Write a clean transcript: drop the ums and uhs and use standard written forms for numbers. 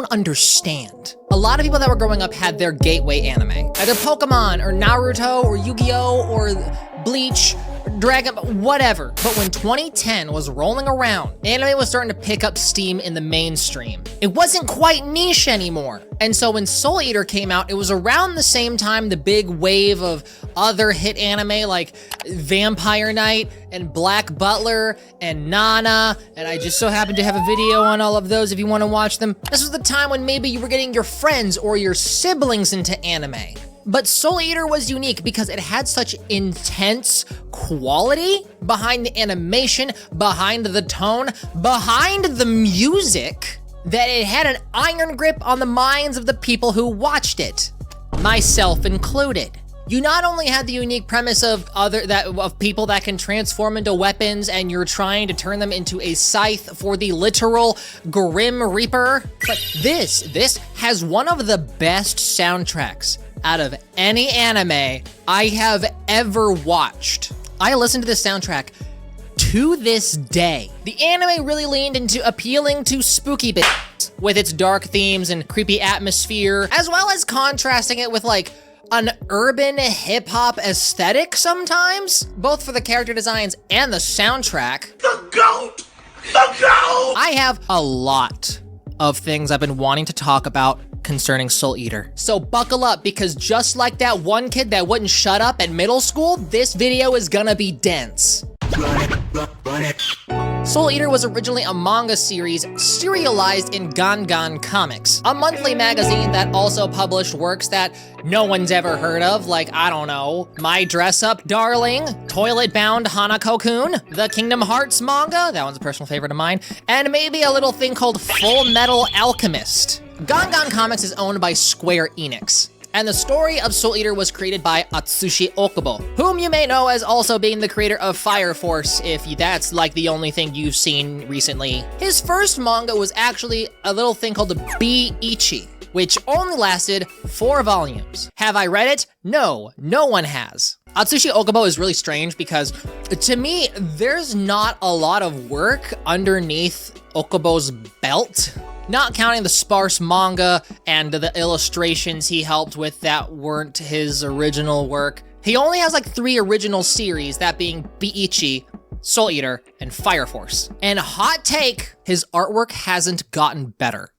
don't understand. A lot of people that were growing up had their gateway anime. Either Pokemon or Naruto or Yu-Gi-Oh or Bleach, Dragon, whatever. But when 2010 was rolling around, anime was starting to pick up steam in the mainstream. It wasn't quite niche anymore. And so when Soul Eater came out, it was around the same time the big wave of other hit anime like Vampire Knight and Black Butler and Nana, and I just so happen to have a video on all of those if you want to watch them. This was the time when maybe you were getting your friends or your siblings into anime. But Soul Eater was unique because it had such intense quality behind the animation, behind the tone, behind the music, that it had an iron grip on the minds of the people who watched it, myself included. You not only had the unique premise of people that can transform into weapons and you're trying to turn them into a scythe for the literal Grim Reaper, but this has one of the best soundtracks out of any anime I have ever watched. I listened to this soundtrack to this day. The anime really leaned into appealing to spooky bits with its dark themes and creepy atmosphere, as well as contrasting it with like an urban hip-hop aesthetic sometimes, both for the character designs and the soundtrack. The GOAT! The GOAT! I have a lot of things I've been wanting to talk about concerning Soul Eater. So buckle up, because just like that one kid that wouldn't shut up at middle school, this video is gonna be dense. Soul Eater was originally a manga series serialized in Gangan Comics, a monthly magazine that also published works that no one's ever heard of, like, I don't know, My Dress Up Darling, Toilet Bound Hanako-kun, the Kingdom Hearts manga, that one's a personal favorite of mine, and maybe a little thing called Full Metal Alchemist. Gangan Comics is owned by Square Enix, and the story of Soul Eater was created by Astushi Ohkubo, whom you may know as also being the creator of Fire Force, if that's like the only thing you've seen recently. His first manga was actually a little thing called the B-Ichi, which only lasted 4 volumes. Have I read it? No, no one has. Atsushi Ohkubo is really strange because, to me, there's not a lot of work underneath Ohkubo's belt. Not counting the sparse manga and the illustrations he helped with that weren't his original work. He only has like 3 original series, that being B-Ichi, Soul Eater, and Fire Force. And hot take, his artwork hasn't gotten better.